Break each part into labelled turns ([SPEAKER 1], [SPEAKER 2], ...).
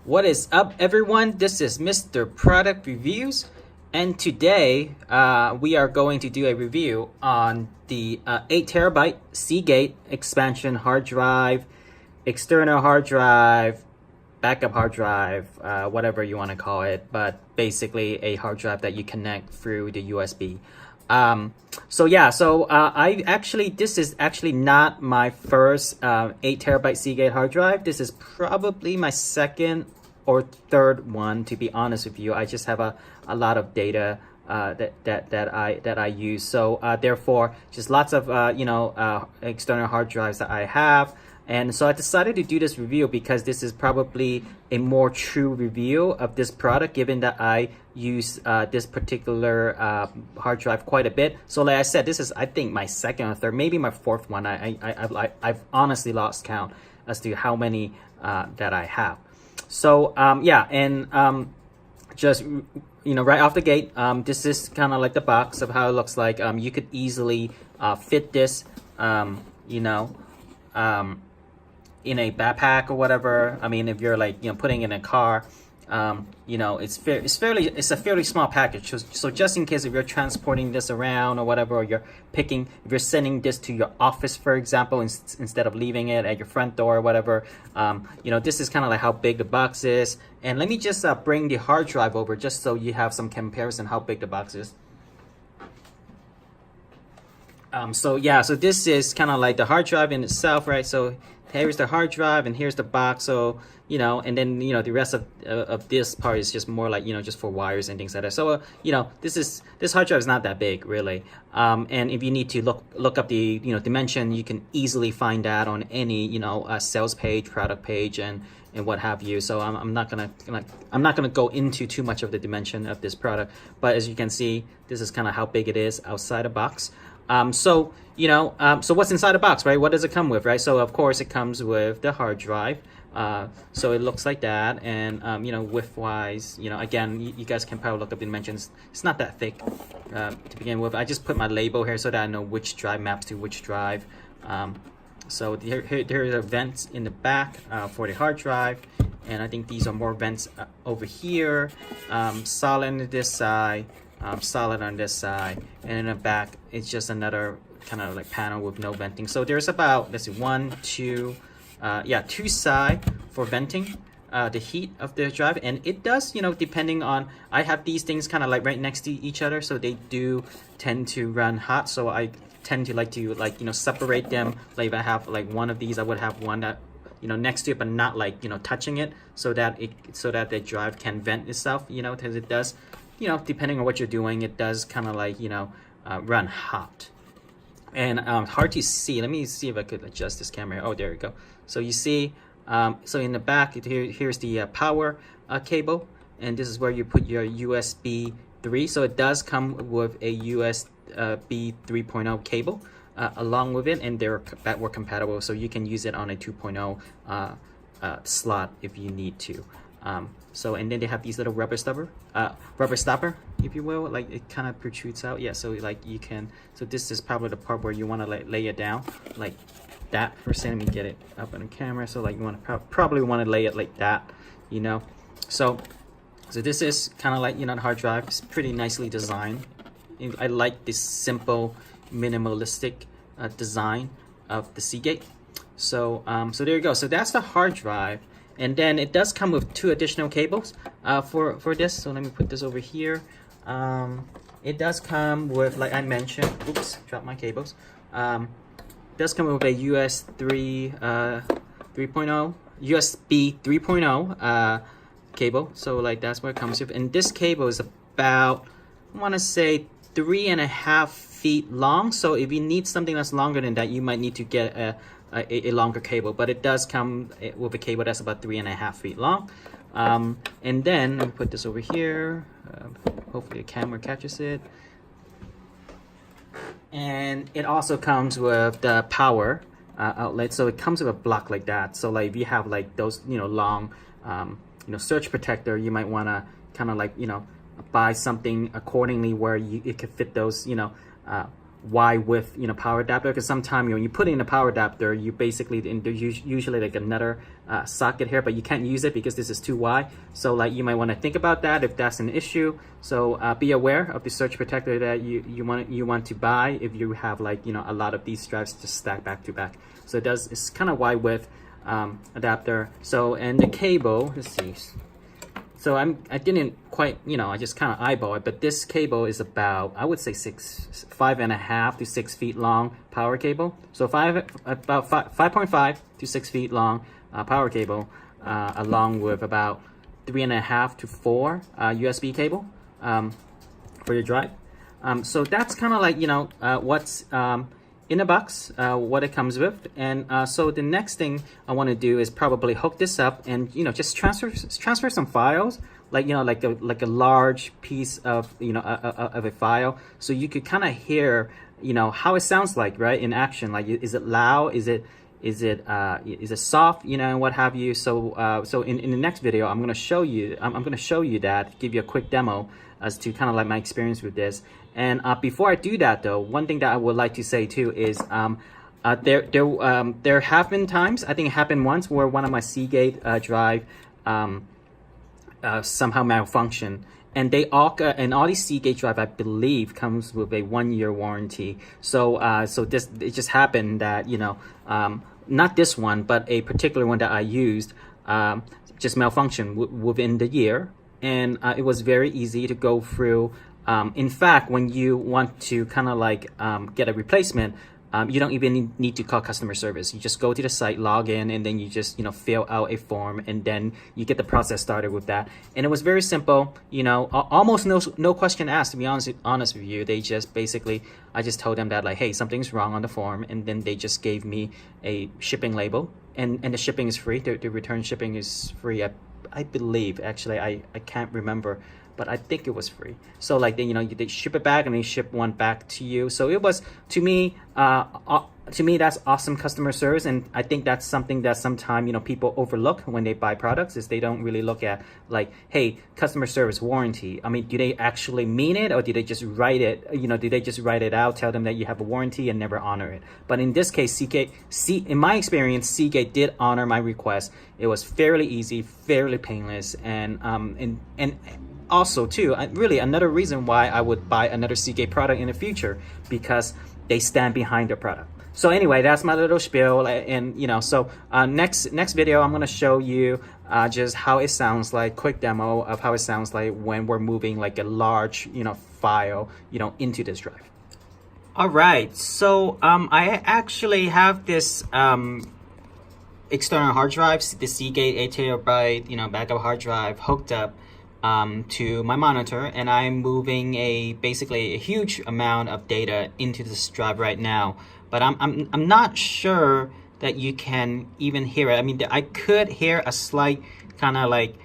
[SPEAKER 1] What is up, everyone? This is Mr. Product Reviews, and today we are going to do a review on the 8 terabyte Seagate expansion hard drive, external hard drive, backup hard drive, whatever you want to call it, but basically a hard drive that you connect through the USB. This is actually not my first 8 terabyte Seagate hard drive. This is probably my second or third one, to be honest with you. I just have a lot of data that I use. So therefore, just lots of external hard drives that I have. And so I decided to do this review because this is probably a more true review of this product, given that I use this particular hard drive quite a bit. So like I said, this is, I think, my second or third, maybe my fourth one. I've honestly lost count as to how many that I have. So just right off the gate, this is kind of like the box of how it looks like. You could easily fit this in a backpack or whatever. I mean, if you're like putting it in a car, it's a fairly small package. So just in case if you're transporting this around or whatever, or if you're sending this to your office, for example, instead of leaving it at your front door or whatever, this is kind of like how big the box is. And let me just bring the hard drive over just so you have some comparison how big the box is. So this is kind of like the hard drive in itself, right? So here's the hard drive and here's the box. So and then the rest of this part is just more like just for wires and things like that. So this hard drive is not that big, really. And if you need to look up the dimension, you can easily find that on any sales page, product page, and what have you. So I'm not gonna go into too much of the dimension of this product, but as you can see, this is kind of how big it is outside the box. So what's inside the box, right? What does it come with, right? So of course it comes with the hard drive. So it looks like that, and width wise, again, you guys can probably look up the dimensions. It's not that thick to begin with. I just put my label here so that I know which drive maps to which drive. So there are vents in the back for the hard drive, and I think these are more vents over here. Solid on this side, solid on this side, and in the back it's just another kind of like panel with no venting. So there's about, let's see, two sides for venting the heat of the drive. And it does, depending on, I have these things kind of like right next to each other, so they do tend to run hot. So I tend to like to separate them. Like if I have like one of these, I would have one that next to it, but not like touching it, so that the drive can vent itself, because it does, depending on what you're doing, it does kind of like run hot. And hard to see. Let me see if I could adjust this camera. Oh, there we go. So you see, so in the back here's the power cable, and this is where you put your USB 3. So it does come with a USB 3.0 cable along with it, and they're backward compatible, so you can use it on a 2.0 slot if you need to. And then they have these little rubber stopper, if you will, like it kind of protrudes out. Yeah, so like you can, so this is probably the part where you want to like lay it down like that. First, let me get it up on the camera. So like you want to probably want to lay it like that, So this is kind of like the hard drive. It's pretty nicely designed. I like this simple, minimalistic design of the Seagate. So there you go. So that's the hard drive. And then it does come with 2 additional cables for this. So let me put this over here. It does come with, like I mentioned, oops, dropped my cables. It does come with a USB 3.0 cable. So like that's what it comes with. And this cable is about, I want to say, 3.5 feet long. So if you need something that's longer than that, you might need to get a longer cable, but it does come with a cable that's about 3.5 feet long. And then let me put this over here. Hopefully the camera catches it. And it also comes with the power outlet. So it comes with a block like that. So like if you have like those long surge protector, you might want to kind of like buy something accordingly where it could fit those wide width, power adapter, because sometimes when you put in a power adapter, you basically, there's usually like another socket here, but you can't use it because this is too wide. So like you might want to think about that if that's an issue. So be aware of the surge protector that you want to buy if you have like a lot of these drives just stacked back to back. So it's kind of wide width adapter. So, and the cable, let's see. So I didn't quite, I just kind of eyeball it, but this cable is about, I would say 5.5 to 6 feet long power cable. So about 5.5 to 6 feet long power cable, along with about 3.5 to 4 USB cable for your drive. So that's kind of like, what's in the box, what it comes with. And so the next thing I want to do is probably hook this up and just transfer some files, like like a large piece of of a file, so you could kind of hear how it sounds like, right, in action. Like, is it loud, is it soft, and what have you. So so in the next video I'm going to show you that, give you a quick demo as to kind of like my experience with this. And before I do that though, one thing that I would like to say too is there have been times, I think it happened once, where one of my Seagate drive somehow malfunctioned, and all these Seagate drive, I believe, comes with a 1-year warranty. So it just happened that not this one, but a particular one that I used just malfunctioned within the year, and it was very easy to go through. In fact, when you want to kind of like get a replacement, you don't even need to call customer service. You just go to the site, log in, and then you just fill out a form, and then you get the process started with that. And it was very simple, almost no question asked, to be honest with you. They just basically, I just told them that like, hey, something's wrong on the form, and then they just gave me a shipping label, and the shipping is free. The return shipping is free. I believe, actually, I can't remember, but I think it was free. So like they ship it back, and they ship one back to you. So it was, to me that's awesome customer service. And I think that's something that sometimes people overlook when they buy products, is they don't really look at like, hey, customer service warranty. I mean, do they actually mean it, or do they just write it? Do they just write it out, tell them that you have a warranty, and never honor it? But in this case, in my experience, Seagate did honor my request. It was fairly easy, fairly painless, and also too, really another reason why I would buy another Seagate product in the future, because they stand behind their product. So anyway, that's my little spiel. And so next video I'm going to show you just how it sounds like, quick demo of how it sounds like when we're moving like a large file into this drive. All right, so I actually have this external hard drive, the Seagate 8 terabyte backup hard drive, hooked up to my monitor, and I'm moving basically a huge amount of data into this drive right now. But I'm not sure that you can even hear it. I mean, I could hear a slight kind of like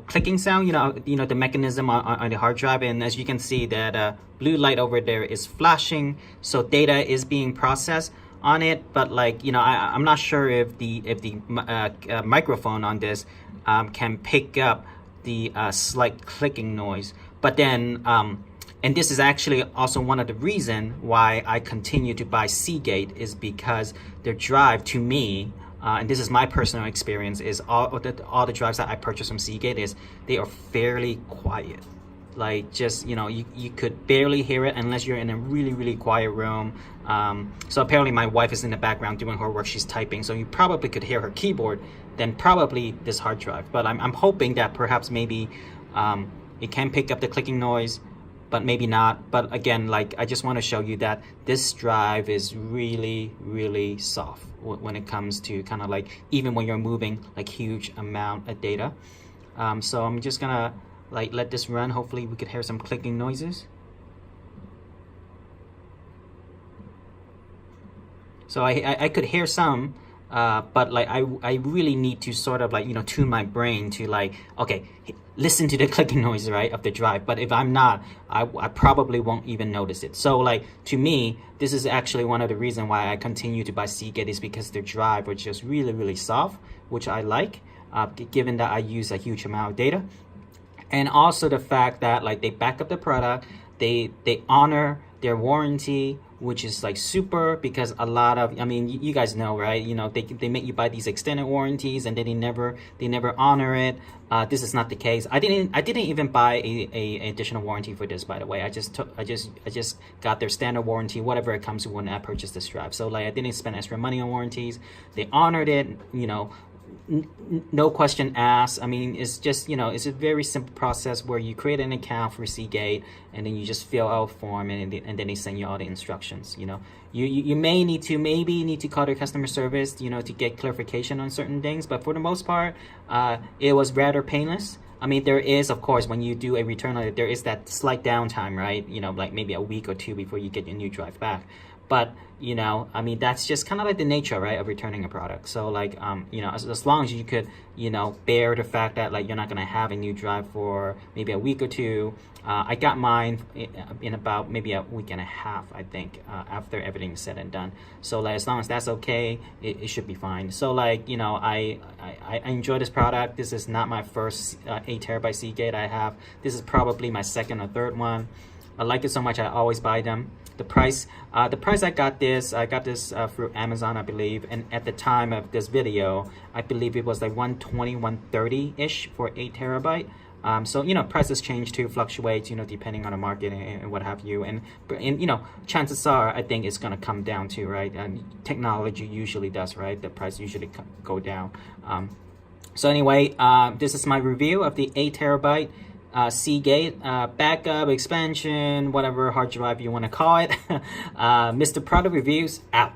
[SPEAKER 1] clicking sound, the mechanism on the hard drive, and as you can see, that blue light over there is flashing, so data is being processed on it. But like I'm not sure if the microphone on this can pick up the slight clicking noise. But then and this is actually also one of the reasons why I continue to buy Seagate, is because their drive, to me, and this is my personal experience, is all the drives that I purchase from Seagate, is they are fairly quiet. Like, just you could barely hear it unless you're in a really quiet room. So apparently my wife is in the background doing her work, she's typing, so you probably could hear her keyboard, then probably this hard drive. But I'm hoping that perhaps maybe it can pick up the clicking noise, but maybe not. But again, like, I just want to show you that this drive is really soft when it comes to kind of like, even when you're moving like huge amount of data. So I'm just gonna like let this run. Hopefully we could hear some clicking noises. So I could hear some, but like I really need to sort of like tune my brain to like, okay, listen to the clicking noise, right, of the drive. But if I'm not, I probably won't even notice it. So like, to me, this is actually one of the reasons why I continue to buy Seagate, is because their drive are just really soft, which I like, given that I use a huge amount of data. And also the fact that like they back up the product, they honor their warranty which is like super, because a lot of, I mean, you guys know, right? You know, they make you buy these extended warranties, and then they never honor it. This is not the case. I didn't even buy a additional warranty for this, by the way. I just got their standard warranty, whatever it comes with when I purchased this drive. So like, I didn't spend extra money on warranties. They honored it, you know, no question asked. I mean, it's just, you know, it's a very simple process where you create an account for Seagate, and then you just fill out a form, and then they send you all the instructions. You know, you may need to call their customer service, you know, to get clarification on certain things, but for the most part, it was rather painless. I mean, there is, of course, when you do a return, there is that slight downtime, right? You know, like maybe a week or two before you get your new drive back. But, you know, I mean, that's just kind of like the nature, right, of returning a product. So like, you know, as long as you could, you know, bear the fact that like you're not going to have a new drive for maybe a week or two. I got mine in about maybe a week and a half, I think, after everything's said and done. So like, as long as that's okay, it should be fine. So like, you know, I enjoy this product. This is not my first 8 terabyte Seagate I have. This is probably my second or third one. I like it so much, I always buy them. The price I got this through Amazon, I believe, and at the time of this video, I believe it was like 120, 130-ish for 8 terabyte. So, you know, prices change too, fluctuate, you know, depending on the market and what have you. And you know, chances are, I think it's going to come down to, right? And technology usually does, right? The price usually go down. So anyway, this is my review of the 8 terabyte Seagate backup, expansion, whatever hard drive you want to call it. Mr. Product Reviews out.